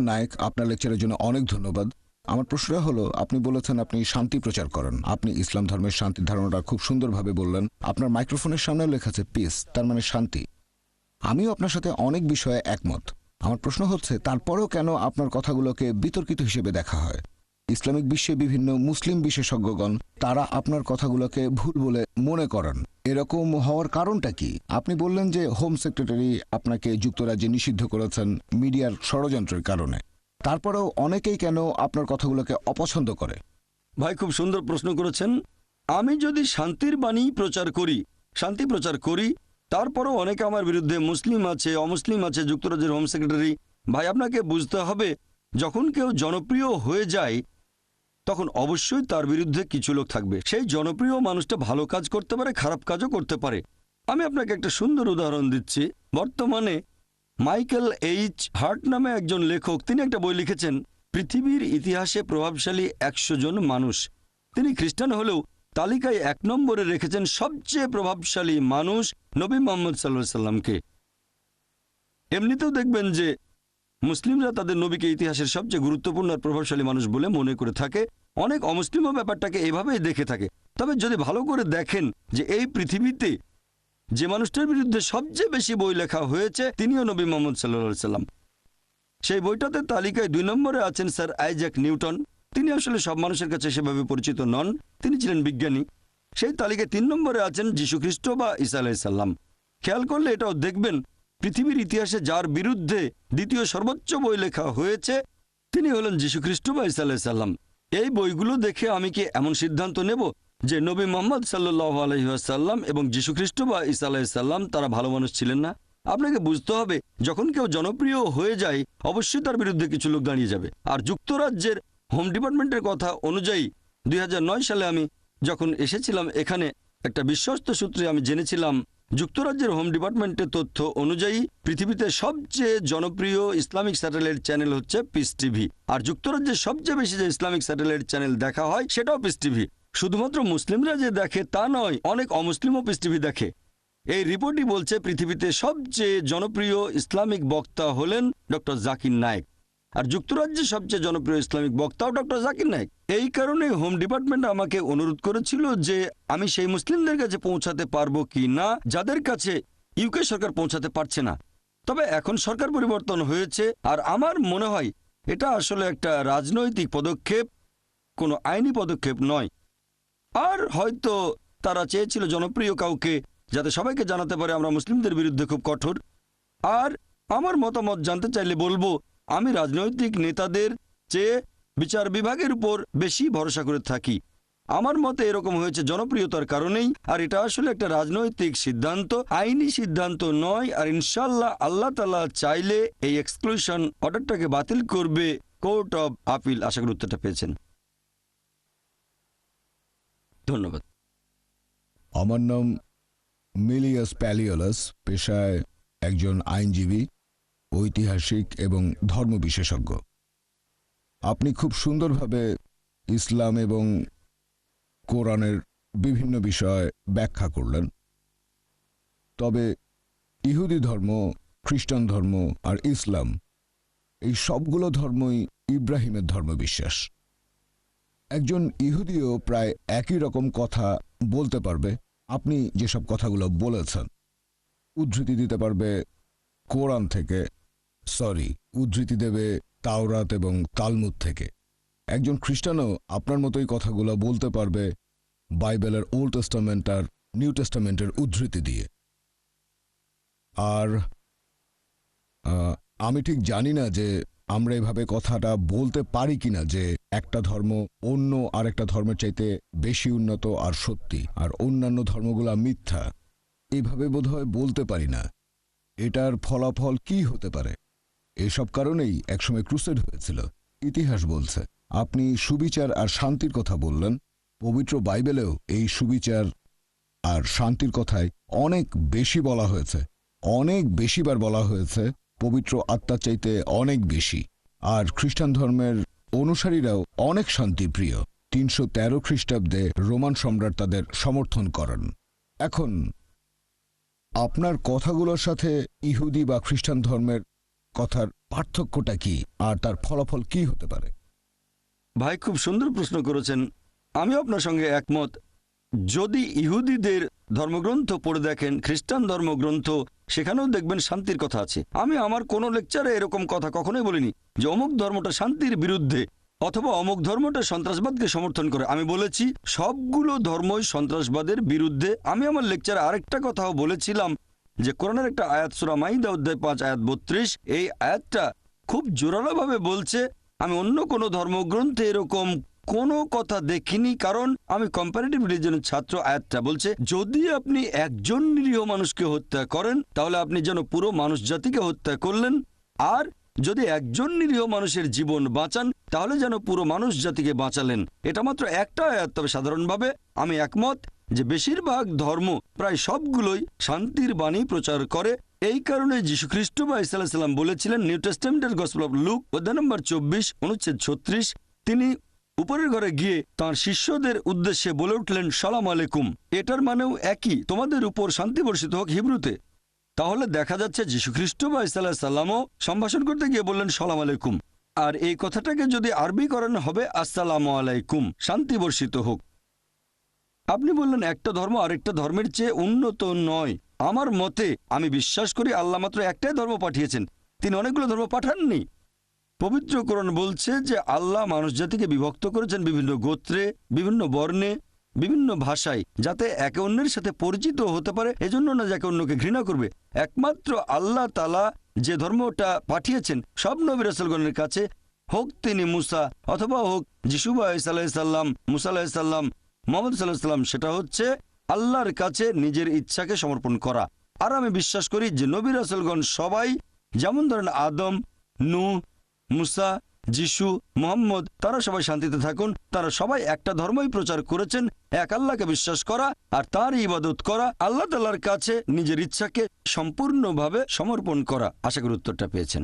নায়েক, আপনার লেকচারের জন্য অনেক ধন্যবাদ। আমার প্রশ্নটা হলো, আপনি বলেছেন আপনি শান্তি প্রচার করেন। আপনি ইসলাম ধর্মের শান্তির ধারণাটা খুব সুন্দরভাবে বললেন। আপনার মাইক্রোফোনের সামনে লেখা আছে পিস, তার মানে শান্তি। আমিও আপনার সাথে অনেক বিষয়ে একমত। আমার প্রশ্ন হচ্ছে, তারপরেও কেন আপনার কথাগুলোকে বিতর্কিত হিসেবে দেখা হয়? ইসলামিক বিশ্বে বিভিন্ন মুসলিম বিশেষজ্ঞগণ তারা আপনার কথাগুলোকে ভুল বলে মনে করেন। এরকম হওয়ার কারণটা কি? আপনি বললেন যে হোম সেক্রেটারি আপনাকে যুক্তরাজ্যে নিষিদ্ধ করেছেন মিডিয়ার ষড়যন্ত্রের কারণে। তারপরেও অনেকেই কেন আপনার কথাগুলোকে অপছন্দ করে? ভাই, খুব সুন্দর প্রশ্ন করেছেন। আমি যদি শান্তির বাণী প্রচার করি, শান্তি প্রচার করি, তারপরও অনেকে আমার বিরুদ্ধে, মুসলিম আছে, অমুসলিম আছে, যুক্তরাজ্যের হোম সেক্রেটারি। ভাই, আপনাকে বুঝতে হবে, যখন কেউ জনপ্রিয় হয়ে যায় তখন অবশ্যই তার বিরুদ্ধে কিছু লোক থাকবে। সেই জনপ্রিয় মানুষটা ভালো কাজ করতে পারে, খারাপ কাজও করতে পারে। আমি আপনাকে একটা সুন্দর উদাহরণ দিচ্ছি। বর্তমানে মাইকেল এইচ হার্ট নামে একজন লেখক, তিনি একটা বই লিখেছেন, পৃথিবীর ইতিহাসে প্রভাবশালী 100 জন মানুষ। তিনি খ্রিস্টান হলেও তালিকায় 1 নম্বরে রেখেছেন সবচেয়ে প্রভাবশালী মানুষ নবী মুহাম্মদ সাল্লাল্লাহু আলাইহি সাল্লামকে। এমনিতেও দেখবেন যে মুসলিমরা তাদের নবীকে ইতিহাসের সবচেয়ে গুরুত্বপূর্ণ আর প্রভাবশালী মানুষ বলে মনে করে থাকে। অনেক অমুসলিমও ব্যাপারটাকে এভাবেই দেখে থাকে। তবে যদি ভালো করে দেখেন যে এই পৃথিবীতে যে মানুষটার বিরুদ্ধে সবচেয়ে বেশি বই লেখা হয়েছে তিনিও নবী মুহাম্মদ সাল্লাল্লাহু আলাইহি সাল্লাম। সেই বইটাতে তালিকায় 2 নম্বরে আছেন স্যার আইজ্যাক নিউটন। তিনি আসলে সব মানুষের কাছে সেভাবে পরিচিত নন, তিনি ছিলেন বিজ্ঞানী। সেই তালিকায় 3 নম্বরে আছেন যীশু খ্রিস্ট বা ঈসা আলাইহিস সালাম। খেয়াল করলে এটাও দেখবেন, পৃথিবীর ইতিহাসে যার বিরুদ্ধে দ্বিতীয় সর্বোচ্চ বই লেখা হয়েছে তিনি হলেন যীশু খ্রিস্ট বা ঈসা আলাইহিস সালাম। এই বইগুলো দেখে আমি কি এমন সিদ্ধান্ত নেব যে নবী মুহাম্মদ সাল্লাল্লাহু আলাইহি ওয়াসাল্লাম এবং যীশু খ্রিস্ট বা ঈসা আলাইহিস সালাম তারা ভালো মানুষ ছিলেন না? আপনাকে বুঝতে হবে, যখন কেউ জনপ্রিয় হয়ে যায় অবশ্যই তার বিরুদ্ধে কিছু লোক দাঁড়িয়ে যাবে। আর যুক্তরাজ্যের হোম ডিপার্টমেন্টের কথা অনুযায়ী 2009 সালে আমি যখন এসেছিলাম এখানে, একটা বিশ্বস্ত সূত্রে আমি জেনেছিলাম যুক্তরাজ্যের হোম ডিপার্টমেন্টের তথ্য অনুযায়ী পৃথিবীতে সবচেয়ে জনপ্রিয় ইসলামিক স্যাটেলাইট চ্যানেল হচ্ছে পিস টিভি। আর যুক্তরাজ্যের সবচেয়ে বেশি যে ইসলামিক স্যাটেলাইট চ্যানেল দেখা হয় সেটাও পিস টিভি। শুধুমাত্র মুসলিমরা যে দেখে তা নয়, অনেক অমুসলিমও পিস টিভি দেখে। এই রিপোর্টই বলছে পৃথিবীতে সবচেয়ে জনপ্রিয় ইসলামিক বক্তা হলেন ডক্টর জাকির নায়েক। আর যুক্তরাজ্যের সবচেয়ে জনপ্রিয় ইসলামিক বক্তাও ডক্টর জাকির নায়েক। এই কারণে হোম ডিপার্টমেন্ট আমাকে অনুরোধ করেছিল যে আমি সেই মুসলিমদের কাছে পৌঁছাতে পারবো কি না যাদের কাছে ইউকে সরকার পৌঁছাতে পারছে না। তবে এখন সরকার পরিবর্তন হয়েছে আর আমার মনে হয় এটা আসলে একটা রাজনৈতিক পদক্ষেপ, কোনো আইনি পদক্ষেপ নয়। আর হয়তো তারা চেয়েছিল জনপ্রিয় কাউকে, যাতে সবাইকে জানাতে পারে আমরা মুসলিমদের বিরুদ্ধে খুব কঠোর। আর আমার মতামত জানতে চাইলে বলবো, আমি রাজনৈতিক নেতাদের চেয়ে বিচার বিভাগের উপর বেশি ভরসা করে থাকি। আমার মতে এরকম হয়েছে জনপ্রিয়তার কারণেই। আর এটা আসলে একটা রাজনৈতিক সিদ্ধান্ত, আইনি সিদ্ধান্ত নয়। আর ইনশাল্লাহ আল্লাহ তাআলা চাইলে এই এক্সক্লুশন অর্ডারটাকে বাতিল করবে কোর্ট অব আপিল। আশা করি উত্তরটা পেয়েছেন। ধন্যবাদ। আমার নাম মিলিয়াস প্যালিওলাস, পেশায় একজন আইনজীবী, ঐতিহাসিক এবং ধর্ম বিশেষজ্ঞ। আপনি খুব সুন্দরভাবে ইসলাম এবং কোরআনের বিভিন্ন বিষয় ব্যাখ্যা করলেন। তবে ইহুদি ধর্ম, খ্রিস্টান ধর্ম আর ইসলাম, এই সবগুলো ধর্মই ইব্রাহিমের ধর্মবিশ্বাস। একজন ইহুদিও প্রায় একই রকম কথা বলতে পারবে। আপনি যেসব কথাগুলো বলেছেন উদ্ধৃতি দিতে পারবে কোরআন থেকে, উদ্ধৃতি দেবে তাওরাত এবং তালমুদ থেকে। একজন খ্রিস্টানও আপনার মতোই কথাগুলো বলতে পারবে বাইবেলের ওল্ড টেস্টামেন্ট আর নিউ টেস্টামেন্টের উদ্ধৃতি দিয়ে। আর আমি ঠিক জানি না যে আমরা এভাবে কথাটা বলতে পারি কিনা যে একটা ধর্ম অন্য আরেকটা ধর্মের চাইতে বেশি উন্নত আর সত্যি, আর অন্যান্য ধর্মগুলা মিথ্যা। এভাবে বোধহয় বলতে পারি না। এটার ফলাফল কি হতে পারে? এসব কারণেই একসময় ক্রুসেড হয়েছিল। ইতিহাস বলছে। আপনি সুবিচার আর শান্তির কথা বললেন। পবিত্র বাইবেলেও এই সুবিচার আর শান্তির কথাই অনেক বেশি বলা হয়েছে, অনেক বেশিবার বলা হয়েছে, পবিত্র আত্মার চাইতে অনেক বেশি। আর খ্রিস্টান ধর্মের অনুসারীরাও অনেক শান্তিপ্রিয়। 313 খ্রিস্টাব্দে রোমান সম্রাট তাদের সমর্থন করেন। এখন আপনার কথাগুলোর সাথে ইহুদি বা খ্রিস্টান ধর্মের কথার পার্থক্যটা কি আর তার ফলাফল কি হতে পারে? ভাই খুব সুন্দর প্রশ্ন করেছেন। আমি আপনার সঙ্গে একমত। যদি ইহুদিদের ধর্মগ্রন্থ পড়ে দেখেন, খ্রিস্টান ধর্মগ্রন্থ, সেখানেও দেখবেন শান্তির কথা আছে। আমি আমার কোনো লেকচারে এরকম কথা কখনোই বলিনি যে অমুক ধর্মটা শান্তির বিরুদ্ধে অথবা অমুক ধর্মটা সন্ত্রাসবাদকে সমর্থন করে। আমি বলেছি সবগুলো ধর্মই সন্ত্রাসবাদের বিরুদ্ধে। আমি আমার লেকচারে আরেকটা কথাও বলেছিলাম যে কোরআনের একটা আয়াত সূরা মাইদা অধ্যায় 5 আয়াত 32, এই আয়াতটা খুব জোরালোভাবে বলছে। আমি অন্য কোনো ধর্মগ্রন্থে এরকম কোনো কথা দেখিনি, কারণ আমি কম্পারেটিভ রিলিজনের ছাত্র। আয়াতটা বলছে যদি আপনি একজন নিরীহ মানুষকে হত্যা করেন তাহলে আপনি যেন পুরো মানুষ জাতিকে হত্যা করলেন, আর যদি একজন নিরীহ মানুষের জীবন বাঁচান তাহলে যেন পুরো মানুষ জাতিকে বাঁচালেন। এটা মাত্র একটা আয়াত। তবে সাধারণভাবে আমি একমত যে বেশিরভাগ ধর্ম, প্রায় সবগুলোই শান্তির বাণী প্রচার করে। এই কারণে যীশুখ্রিস্ট বা ঈসা আলাইহিস সালাম বলেছিলেন, নিউ টেস্টামেন্টের গসপেল অফ লুক অধ্যায় নম্বর 24 অনুচ্ছেদ 36, তিনি উপরের ঘরে গিয়ে তাঁর শিষ্যদের উদ্দেশ্যে বলে উঠলেন সালাম আলাইকুম। এটার মানেও একই, তোমাদের উপর শান্তি বর্ষিত হোক হিব্রুতে। তাহলে দেখা যাচ্ছে যীশুখ্রিস্ট বা ঈসা আলাইহিস সালামও সম্ভাষণ করতে গিয়ে বললেন সালাম আলাইকুম। আর এই কথাটাকে যদি আরবি করানো হবে আসসালামু আলাইকুম, শান্তি বর্ষিত হোক। আপনি বললেন একটা ধর্ম আরেকটা ধর্মের চেয়ে উন্নত নয়। আমার মতে আমি বিশ্বাস করি আল্লাহ মাত্র একটাই ধর্ম পাঠিয়েছেন, তিনি অনেকগুলো ধর্ম পাঠাননি। পবিত্র কোরআন বলছে যে আল্লাহ মানুষ জাতিকে বিভক্ত করেছেন বিভিন্ন গোত্রে, বিভিন্ন বর্ণে, বিভিন্ন ভাষায়, যাতে একে অন্যের সাথে পরিচিত হতে পারে, এজন্য না যাকে অন্যকে ঘৃণা করবে। একমাত্র আল্লাহ তাআলা যে ধর্মটা পাঠিয়েছেন সব নবী রাসূলগণের কাছে, হোক তিনি মুসা অথবা হোক যিশু বা ঈসা আলাইহিস সালাম, মুসা আলাইহিস সালাম, মুহাম্মদ সাল্লাল্লাহু আলাইহি সাল্লাম, সেটা হচ্ছে আল্লাহর কাছে নিজের ইচ্ছাকে সমর্পণ করা। আর আমি বিশ্বাস করি যে নবী রাসূলগণ সবাই, যেমন ধরেন আদম, নূহ, মুসা, যিশু, মুহাম্মদ, তারা সবাই শান্তিতে থাকুন, তারা সবাই একটা ধর্মই প্রচার করেছেন, এক আল্লাহকে বিশ্বাস করা আর তার ইবাদত করা, আল্লাহ তাআলার কাছে নিজের ইচ্ছাকে সম্পূর্ণভাবে সমর্পণ করা। আশা করি উত্তরটা পেয়েছেন।